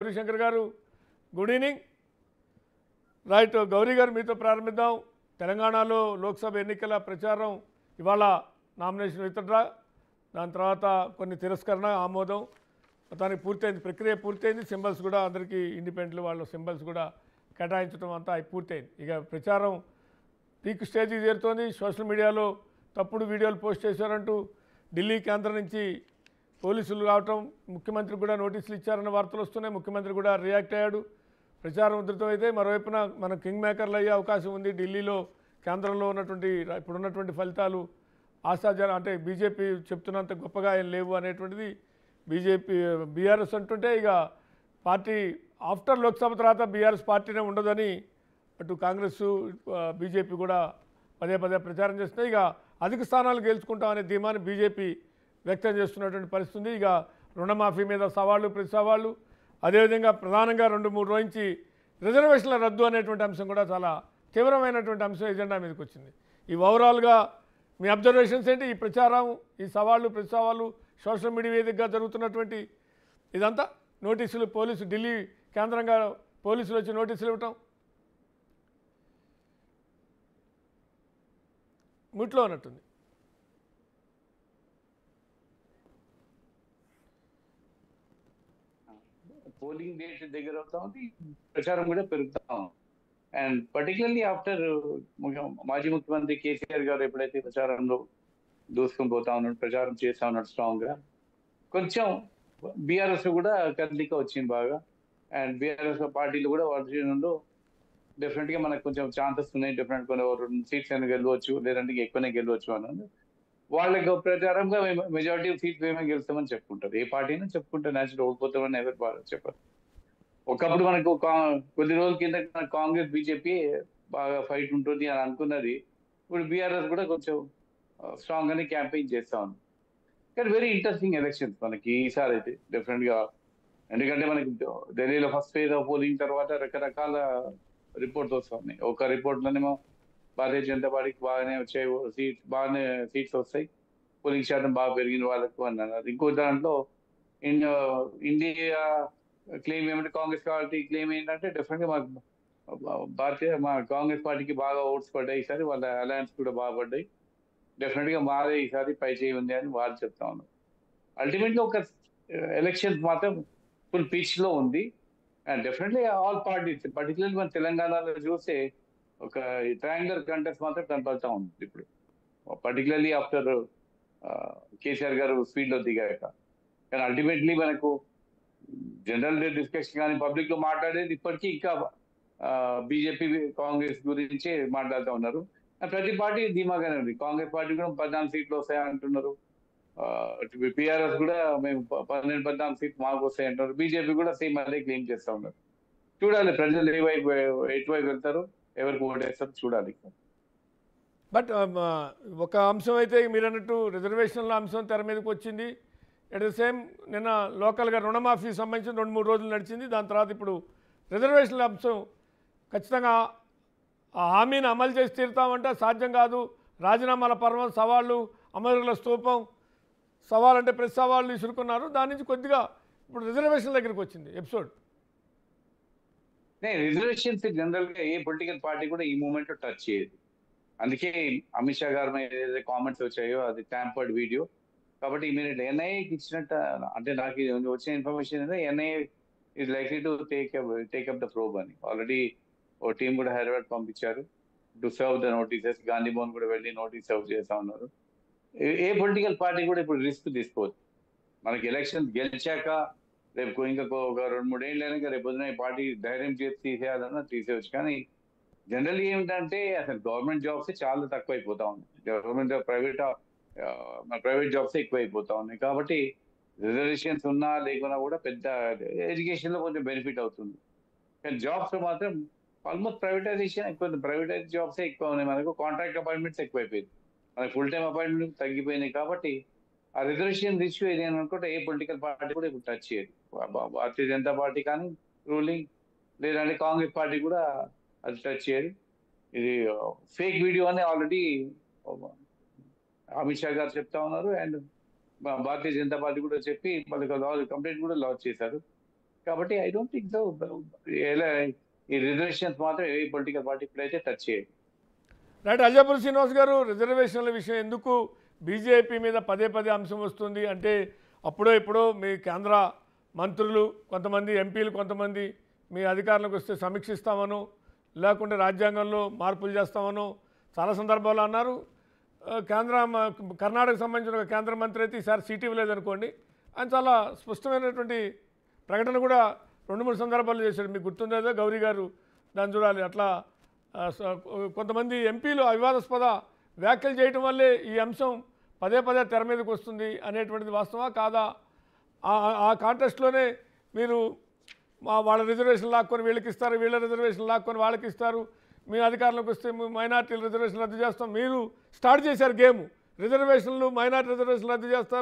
గౌరీశంకర్ గారు good evening. Right, Gauri గారు మీతో ప్రారంభిద్దాం. తెలంగాణలో లోక్సభ ఎన్నికల ప్రచారం ఇవాళ నామినేషన్ విత్డ్రా, దాని తర్వాత కొన్ని తిరస్కరణ, ఆమోదం మొత్తానికి పూర్తయింది, ప్రక్రియ పూర్తయింది. సింబల్స్ కూడా అందరికీ ఇండిపెండెంట్ వాళ్ళ సింబల్స్ కూడా కేటాయించడం అంతా పూర్తయింది. ఇక ప్రచారం పీక్ స్టేజ్కి చేరుతోంది. సోషల్ మీడియాలో తప్పుడు వీడియోలు పోస్ట్ చేశారంటూ ఢిల్లీ కేంద్రం నుంచి పోలీసులు రావటం, ముఖ్యమంత్రి కూడా నోటీసులు ఇచ్చారన్న వార్తలు వస్తున్నాయి. ముఖ్యమంత్రి కూడా రియాక్ట్ అయ్యాడు. ప్రచారం ఉధృతమైతే మరోవైపున మన కింగ్ మేకర్లు అయ్యే అవకాశం ఉంది. ఢిల్లీలో కేంద్రంలో ఉన్నటువంటి ఇప్పుడున్నటువంటి ఫలితాలు ఆశాజన, అంటే బీజేపీ చెప్తున్నంత గొప్పగా ఏం లేవు అనేటువంటిది బీఆర్ఎస్ అంటుంటే, ఇక పార్టీ ఆఫ్టర్ లోక్సభ తర్వాత బీఆర్ఎస్ పార్టీనే ఉండదని అటు కాంగ్రెస్ బీజేపీ కూడా పదే పదే ప్రచారం చేస్తున్నాయి. ఇక అధిక స్థానాలు గెలుచుకుంటామనే ధీమాని బీజేపీ వ్యక్తం చేస్తున్నటువంటి పరిస్థితి. ఇక రుణమాఫీ మీద సవాళ్ళు, ప్రతి సవాళ్ళు, అదేవిధంగా ప్రధానంగా 2-3 రోజు నుంచి రిజర్వేషన్ల రద్దు అనేటువంటి అంశం కూడా చాలా తీవ్రమైనటువంటి అంశం ఎజెండా మీదకి వచ్చింది. ఈ ఓవరాల్గా మీ అబ్జర్వేషన్స్ ఏంటి? ఈ ప్రచారం, ఈ సవాళ్ళు, ప్రతి సవాళ్ళు, సోషల్ మీడియా వేదికగా జరుగుతున్నటువంటి ఇదంతా, నోటీసులు, పోలీసు ఢిల్లీ కేంద్రంగా పోలీసులు వచ్చి నోటీసులు ఇవ్వటం, ముట్లో ఉన్నట్టుంది. పోలింగ్ డేట్ దగ్గర అవుతా ఉంది, ప్రచారం కూడా పెరుగుతా ఉంది. అండ్ పర్టికులర్లీ ఆఫ్టర్ మాజీ ముఖ్యమంత్రి కేసీఆర్ గారు ఎప్పుడైతే ప్రచారంలో దూసుకొని పోతా ఉన్నాడు, ప్రచారం చేస్తా ఉన్నాడు స్ట్రాంగ్ గా, కొంచెం బీఆర్ఎస్ కూడా కదలిక వచ్చింది బాగా. అండ్ బీఆర్ఎస్ పార్టీలు కూడా వర్జనంలో డెఫినెట్ గా మనకు కొంచెం ఛాన్సెస్ ఉన్నాయి, డెఫినెట్ కొన్ని 2 సీట్స్ అయినా గెలవచ్చు, లేదంటే ఎక్కువనే గెలవచ్చు అన్నది వాళ్ళకి ప్రచారంగా మెజారిటీ సీట్స్ మేమే గెలుస్తామని చెప్పుకుంటారు. ఏ పార్టీని చెప్పుకుంటే న్యాచురల్ ఓడిపోతామని ఎవరు బాగా చెప్పారు. ఒకప్పుడు మనకు కొద్ది రోజుల కింద కాంగ్రెస్ బీజేపీ బాగా ఫైట్ ఉంటుంది అని అనుకున్నది, ఇప్పుడు బీఆర్ఎస్ కూడా కొంచెం స్ట్రాంగ్ గానే క్యాంపెయిన్ చేస్తా ఉంది. కానీ వెరీ ఇంట్రెస్టింగ్ ఎలక్షన్స్ మనకి ఈసారి అయితే డెఫినెట్ గా. ఎందుకంటే మనకి ఢిల్లీలో ఫస్ట్ ఫేజ్ ఆఫ్ పోలింగ్ తర్వాత రకరకాల రిపోర్ట్స్ వస్తున్నాయి. ఒక రిపోర్ట్ లోనేమో భారతీయ జనతా పార్టీకి బాగానే వచ్చాయి సీట్స్ వస్తాయి, పోలింగ్ శాతం బాగా పెరిగిన వాళ్ళకు అన్నారు. ఇంకో దాంట్లో ఇండియా క్లెయిమ్ ఏమంటే, కాంగ్రెస్ పార్టీ క్లెయిమ్ ఏంటంటే డెఫినెట్ గా మా కాంగ్రెస్ పార్టీకి బాగా ఓట్స్ పడ్డాయి ఈసారి, వాళ్ళ అలయన్స్ కూడా బాగా పడ్డాయి, డెఫినెట్ గా మాదే ఈసారి పై చేయి ఉంది అని వాళ్ళు చెప్తా ఉన్నారు. అల్టిమేట్లీ ఒక ఎలక్షన్స్ మాత్రం ఫుల్ పిచ్ లో ఉంది. And definitely all parties, particularly మన తెలంగాణలో చూస్తే ఒక ట్రయాంగులర్ కంటెస్ట్ మాత్రం కనపడతా ఉంది ఇప్పుడు, పర్టికులర్లీ ఆఫ్టర్ కేసీఆర్ గారు స్పీడ్ లో దిగాక. కానీ అల్టిమేట్లీ మనకు జనరల్ డిస్కషన్ కానీ పబ్లిక్ లో మాట్లాడేది ఇప్పటికీ ఇంకా బీజేపీ కాంగ్రెస్ గురించి మాట్లాడుతూ ఉన్నారు. ప్రతి పార్టీ ధీమాగానే ఉంది. కాంగ్రెస్ పార్టీ కూడా 14 సీట్లు వస్తాయంటున్నారు, పిఆర్ఎస్ కూడా మేము 14 సీట్లు మాకు వస్తాయి అంటున్నారు, బీజేపీ కూడా సేమ్ అదే క్లెయిమ్ చేస్తా ఉన్నారు. చూడాలి ప్రజలు ఎటువైపు వెళ్తారు, ఎవరికి ఓటేస్తారు చూడాలి. బట్ ఒక అంశం అయితే మీరు అన్నట్టు రిజర్వేషన్ల అంశం తెర మీదకి వచ్చింది. ఎట్ ద సేమ్ నిన్న లోకల్గా రుణమాఫీ సంబంధించి 2-3 రోజులు నడిచింది. దాని తర్వాత ఇప్పుడు రిజర్వేషన్ల అంశం ఖచ్చితంగా ఆ హామీని అమలు చేసి తీరుతామంటే సాధ్యం కాదు, రాజీనామాల పర్వం, సవాళ్ళు, అమరుల స్తూపం, సవాలంటే ప్రతి సవాళ్ళు ఇసురుకున్నారు. దాని నుంచి కొద్దిగా ఇప్పుడు రిజర్వేషన్ దగ్గరికి వచ్చింది ఎపిసోడ్. రిజర్వేషన్స్ జనరల్ గా ఏ పొలిటికల్ పార్టీ కూడా ఈ మూమెంట్ లో టచ్ చేయదు. అందుకే అమిత్ షా గారి మీద ఏదైతే కామెంట్స్ వచ్చాయో అది ట్యాంపర్డ్ వీడియో కాబట్టి ఇమీడియట్ ఎన్ఐఏకి ఇచ్చినట్టు, అంటే నాకు వచ్చిన ఇన్ఫర్మేషన్ ఏంటంటే NIA is likely to take up the probe అని. ఆల్రెడీ ఓ టీం కూడా హైదరాబాద్ పంపించారు to serve the notices. Gandhi Bhavan కూడా వెళ్ళి నోటీస్ సర్వ్ చేస్తా ఉన్నారు. ఏ పొలిటికల్ పార్టీ కూడా ఇప్పుడు రిస్క్ తీసుకోవచ్చు. మనకి ఎలక్షన్ గెలిచాక రేపు ఇంకా ఒక 2-3 ఏళ్ళు అయినాక రేపు పొద్దున పార్టీ ధైర్యం చేసి తీసేయాలన్నా తీసేయచ్చు. కానీ జనరల్ ఏమిటంటే అసలు గవర్నమెంట్ జాబ్స్ చాలా తక్కువ అయిపోతా ఉన్నాయి, గవర్నమెంట్ ప్రైవేట్ జాబ్స్ ఎక్కువ అయిపోతా ఉన్నాయి. కాబట్టి రిజర్వేషన్స్ ఉన్నా లేకున్నా కూడా పెద్ద ఎడ్యుకేషన్ లో కొంచెం బెనిఫిట్ అవుతుంది. కానీ జాబ్స్ లో మాత్రం ఆల్మోస్ట్ ప్రైవేటైజేషన్ ఎక్కువ, ప్రైవేటైజ్ జాబ్సే ఎక్కువ ఉన్నాయి. మనకు కాంట్రాక్ట్ అపాయింట్మెంట్స్ ఎక్కువైపోయింది, మనకి ఫుల్ టైం అపాయింట్మెంట్ తగ్గిపోయినాయి. కాబట్టి ఆ రిజర్వేషన్ ఇష్యూ ఏదైనా అనుకుంటే ఏ పొలిటికల్ పార్టీ కూడా ఇప్పుడు టచ్ చేయదు. భారతీయ జనతా పార్టీ కానీ రూలింగ్, లేదంటే కాంగ్రెస్ పార్టీ కూడా అది టచ్ చేయదు. ఇది ఫేక్ వీడియో అని ఆల్రెడీ అమిత్ షా గారు చెప్తా ఉన్నారు. అండ్ భారతీయ జనతా పార్టీ కూడా చెప్పి వాళ్ళకి కంప్లైంట్ కూడా లాంచ్ చేశారు. కాబట్టి ఐ డోంట్ థింక్ సో ఎలా ఈ రిజర్వేషన్స్ మాత్రం ఏ పొలిటికల్ పార్టీ ఇప్పుడైతే టచ్ చేయదు. రైట్. అల్జాపూర్ శ్రీనివాస్ గారు, రిజర్వేషన్ల విషయం ఎందుకు బీజేపీ మీద పదే పదే అంశం వస్తుంది అంటే, అప్పుడో ఇప్పుడో మీ కేంద్ర మంత్రులు కొంతమంది, ఎంపీలు కొంతమంది మీ అధికారంలోకి వస్తే సమీక్షిస్తామనో, లేకుంటే రాజ్యాంగంలో మార్పులు చేస్తామనో చాలా సందర్భాలు అన్నారు. కర్ణాటకకు సంబంధించిన ఒక కేంద్ర మంత్రి అయితే ఈసారి సీట్ ఇవ్వలేదనుకోండి, ఆయన చాలా స్పష్టమైనటువంటి ప్రకటన కూడా 2-3 సందర్భాలు చేశాడు. మీకు గుర్తుందేదో గౌరీ గారు దాన్ని చూడాలి. అట్లా కొంతమంది ఎంపీలు వివాదాస్పద వ్యాఖ్యలు చేయటం వల్లే ఈ అంశం పదే పదే తెర మీదకి వస్తుంది అనేటువంటిది వాస్తవా కాదా? ఆ కాంటెస్ట్లోనే మీరు వాళ్ళ రిజర్వేషన్ లాక్కొని వీళ్ళకి ఇస్తారు, వీళ్ళ రిజర్వేషన్ లాక్కొని వాళ్ళకి ఇస్తారు, మీ అధికారంలోకి వస్తే మైనార్టీల రిజర్వేషన్ రద్దు చేస్తాం, మీరు స్టార్ట్ చేశారు గేమ్. రిజర్వేషన్లు మైనార్టీ రిజర్వేషన్లు రద్దు చేస్తారు.